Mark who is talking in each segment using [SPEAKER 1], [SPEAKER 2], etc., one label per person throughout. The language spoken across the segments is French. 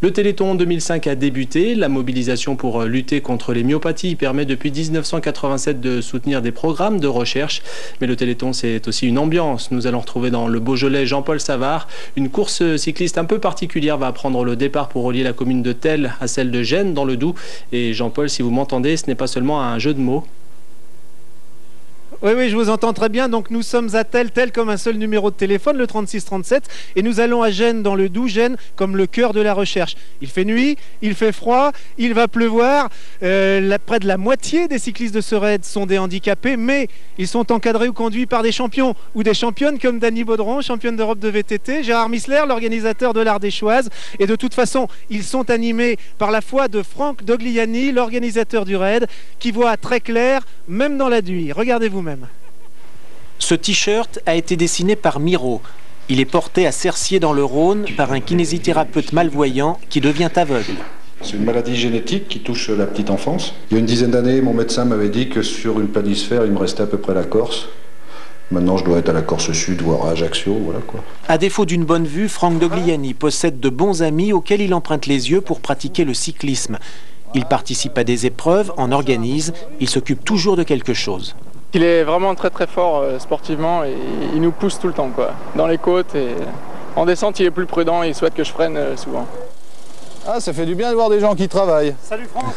[SPEAKER 1] Le Téléthon 2005 a débuté. La mobilisation pour lutter contre les myopathies permet depuis 1987 de soutenir des programmes de recherche. Mais le Téléthon, c'est aussi une ambiance. Nous allons retrouver dans le Beaujolais Jean-Paul Savard. Une course cycliste un peu particulière va prendre le départ pour relier la commune de Thelle à celle de Gênes dans le Doubs. Et Jean-Paul, si vous m'entendez, ce n'est pas seulement un jeu de mots.
[SPEAKER 2] Oui, je vous entends très bien. Donc nous sommes à Thelle comme un seul numéro de téléphone, le 3637. Et nous allons à Gênes dans le Doubs, Gênes comme le cœur de la recherche. Il fait nuit, il fait froid, il va pleuvoir. Près de la moitié des cyclistes de ce raid sont des handicapés, mais ils sont encadrés ou conduits par des champions ou des championnes comme Dany Baudron, championne d'Europe de VTT, Gérard Missler, l'organisateur de l'Ardéchoise. Et de toute façon, ils sont animés par la foi de Franck Dogliani, l'organisateur du raid, qui voit très clair, même dans la nuit. Regardez vous-même.
[SPEAKER 3] Ce t-shirt a été dessiné par Miro. Il est porté à Cercier dans le Rhône par un kinésithérapeute malvoyant qui devient aveugle.
[SPEAKER 4] C'est une maladie génétique qui touche la petite enfance. Il y a une dizaine d'années, mon médecin m'avait dit que sur une planisphère, il me restait à peu près la Corse. Maintenant, je dois être à la Corse Sud, voire à Ajaccio, voilà quoi.
[SPEAKER 3] À défaut d'une bonne vue, Franck Dogliani possède de bons amis auxquels il emprunte les yeux pour pratiquer le cyclisme. Il participe à des épreuves, en organise, il s'occupe toujours de quelque chose.
[SPEAKER 5] Il est vraiment très fort sportivement et il nous pousse tout le temps quoi. Dans les côtes et en descente il est plus prudent et il souhaite que je freine souvent.
[SPEAKER 6] Ah, ça fait du bien de voir des gens qui travaillent.
[SPEAKER 7] Salut Franck.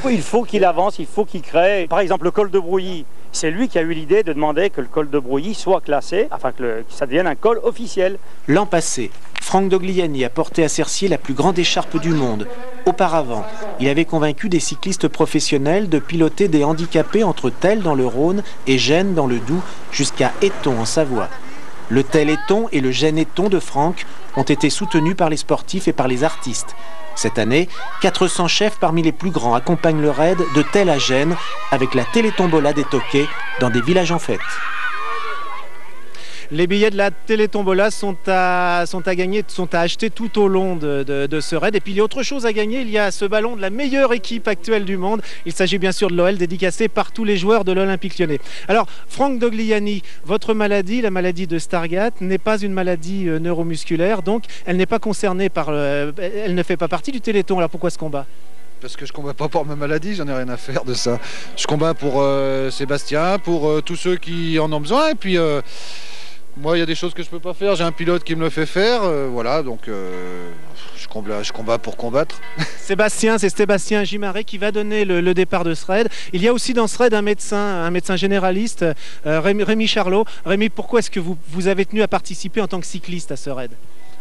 [SPEAKER 7] Il faut qu'il avance, il faut qu'il crée. Par exemple le col de Brouilly, c'est lui qui a eu l'idée de demander que le col de Brouilly soit classé, afin que ça devienne un col officiel.
[SPEAKER 3] L'an passé, Franck Dogliani a porté à Cercier la plus grande écharpe du monde. Auparavant, il avait convaincu des cyclistes professionnels de piloter des handicapés entre Thelle dans le Rhône et Gênes dans le Doubs jusqu'à Éton en Savoie. Le Thelle-Éton et le Gênes-Éton de Franck ont été soutenus par les sportifs et par les artistes. Cette année, 400 chefs parmi les plus grands accompagnent le raid de Thelle à Gênes avec la télétombola des toquets dans des villages en fête.
[SPEAKER 2] Les billets de la télétombola sont à gagner, sont à acheter tout au long de ce raid. Et puis il y a autre chose à gagner, il y a ce ballon de la meilleure équipe actuelle du monde. Il s'agit bien sûr de l'OL, dédicacé par tous les joueurs de l'Olympique Lyonnais. Alors Franck Dogliani, votre maladie, la maladie de Stargardt, n'est pas une maladie neuromusculaire, donc elle n'est pas concernée par... elle ne fait pas partie du Téléthon. Alors pourquoi ce combat ?
[SPEAKER 6] Parce que je combats pas pour ma maladie, j'en ai rien à faire de ça. Je combats pour Sébastien, pour tous ceux qui en ont besoin, et puis... moi, il y a des choses que je peux pas faire. J'ai un pilote qui me le fait faire. Voilà, donc je combats pour combattre.
[SPEAKER 2] Sébastien, c'est Sébastien Gimaret qui va donner le départ de ce raid. Il y a aussi dans ce raid un médecin généraliste, Rémi Charlot. Rémi, pourquoi est-ce que vous avez tenu à participer en tant que cycliste à ce raid ?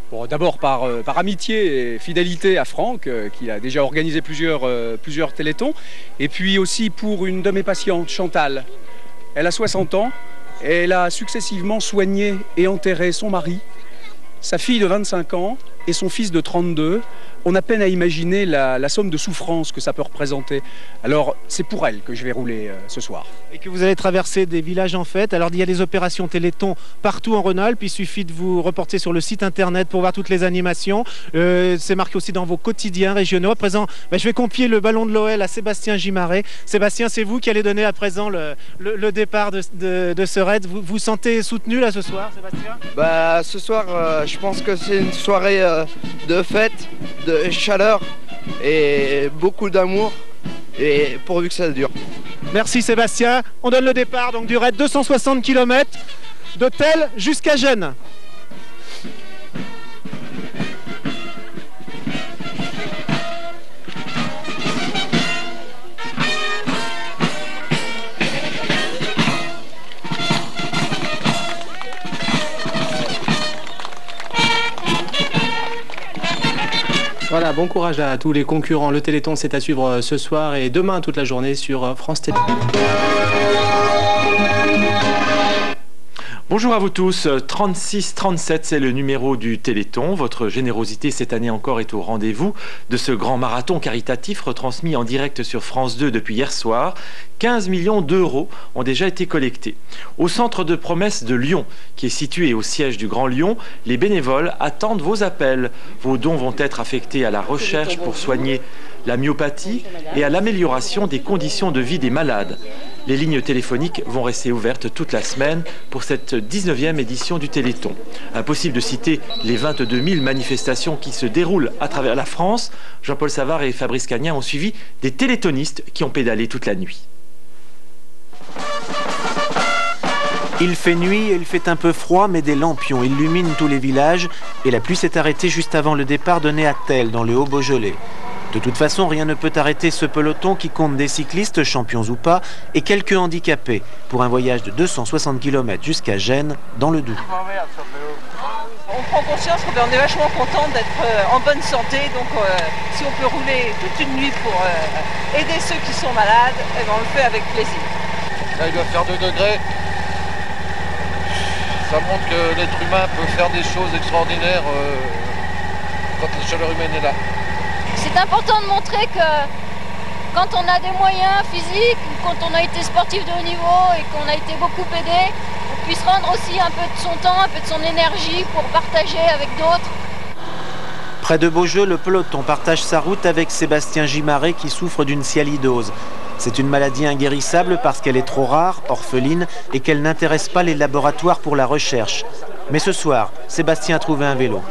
[SPEAKER 8] Bon, d'abord par amitié et fidélité à Franck, qui a déjà organisé plusieurs téléthons. Et puis aussi pour une de mes patientes, Chantal. Elle a 60 ans. Elle a successivement soigné et enterré son mari, sa fille de 25 ans et son fils de 32. On a peine à imaginer la somme de souffrance que ça peut représenter. Alors, c'est pour elle que je vais rouler ce soir.
[SPEAKER 2] Et que vous allez traverser des villages en fête. Alors, il y a des opérations Téléthon partout en Rhône-Alpes. Il suffit de vous reporter sur le site internet pour voir toutes les animations. C'est marqué aussi dans vos quotidiens régionaux. À présent, je vais confier le ballon de l'OL à Sébastien Gimaret. Sébastien, c'est vous qui allez donner à présent le départ de ce raid. Vous vous sentez soutenu là ce soir, Sébastien ?
[SPEAKER 9] Ce soir, je pense que c'est une soirée de fête, de chaleur et beaucoup d'amour, et pourvu que ça dure.
[SPEAKER 2] Merci Sébastien. On donne le départ donc du raid 260 km de Thelle jusqu'à Gênes.
[SPEAKER 1] Voilà, bon courage à tous les concurrents. Le Téléthon, c'est à suivre ce soir et demain toute la journée sur France Télé.
[SPEAKER 10] Bonjour à vous tous, 36-37 c'est le numéro du Téléthon. Votre générosité cette année encore est au rendez-vous de ce grand marathon caritatif retransmis en direct sur France 2 depuis hier soir. 15 millions d'euros ont déjà été collectés. Au centre de promesse de Lyon, qui est situé au siège du Grand Lyon, les bénévoles attendent vos appels. Vos dons vont être affectés à la recherche pour soigner la myopathie et à l'amélioration des conditions de vie des malades. Les lignes téléphoniques vont rester ouvertes toute la semaine pour cette 19e édition du Téléthon. Impossible de citer les 22 000 manifestations qui se déroulent à travers la France. Jean-Paul Savard et Fabrice Cagnin ont suivi des téléthonistes qui ont pédalé toute la nuit.
[SPEAKER 3] Il fait nuit et il fait un peu froid, mais des lampions illuminent tous les villages et la pluie s'est arrêtée juste avant le départ de Néatel, dans le Haut-Beaujolais. De toute façon, rien ne peut arrêter ce peloton qui compte des cyclistes, champions ou pas, et quelques handicapés, pour un voyage de 260 km jusqu'à Gênes, dans le Doubs.
[SPEAKER 11] On prend conscience qu'on est vachement content d'être en bonne santé, donc si on peut rouler toute une nuit pour aider ceux qui sont malades, eh ben, on le fait avec plaisir.
[SPEAKER 6] Là, il doit faire 2 degrés. Ça montre que l'être humain peut faire des choses extraordinaires quand la chaleur humaine est là.
[SPEAKER 12] C'est important de montrer que quand on a des moyens physiques, ou quand on a été sportif de haut niveau et qu'on a été beaucoup aidé, on puisse rendre aussi un peu de son temps, un peu de son énergie pour partager avec d'autres.
[SPEAKER 3] Près de Beaujeu, le peloton partage sa route avec Sébastien Gimaret qui souffre d'une sialidose. C'est une maladie inguérissable parce qu'elle est trop rare, orpheline, et qu'elle n'intéresse pas les laboratoires pour la recherche. Mais ce soir, Sébastien a trouvé un vélo.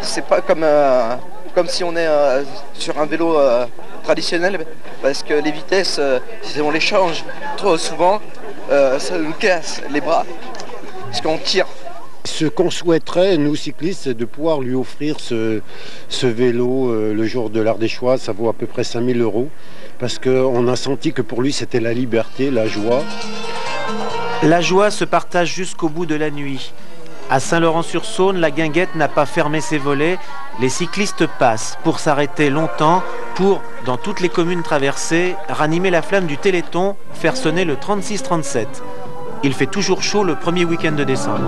[SPEAKER 9] C'est pas comme si on est sur un vélo traditionnel, parce que les vitesses, si on les change trop souvent, ça nous casse les bras, parce qu'on tire.
[SPEAKER 13] Ce qu'on souhaiterait, nous cyclistes, c'est de pouvoir lui offrir ce vélo le jour de l'Ardéchois. Ça vaut à peu près 5 000 €, parce qu'on a senti que pour lui, c'était la liberté, la joie.
[SPEAKER 3] La joie se partage jusqu'au bout de la nuit. À Saint-Laurent-sur-Saône, la guinguette n'a pas fermé ses volets. Les cyclistes passent pour s'arrêter longtemps, pour, dans toutes les communes traversées, ranimer la flamme du Téléthon, faire sonner le 36-37. Il fait toujours chaud le premier week-end de décembre.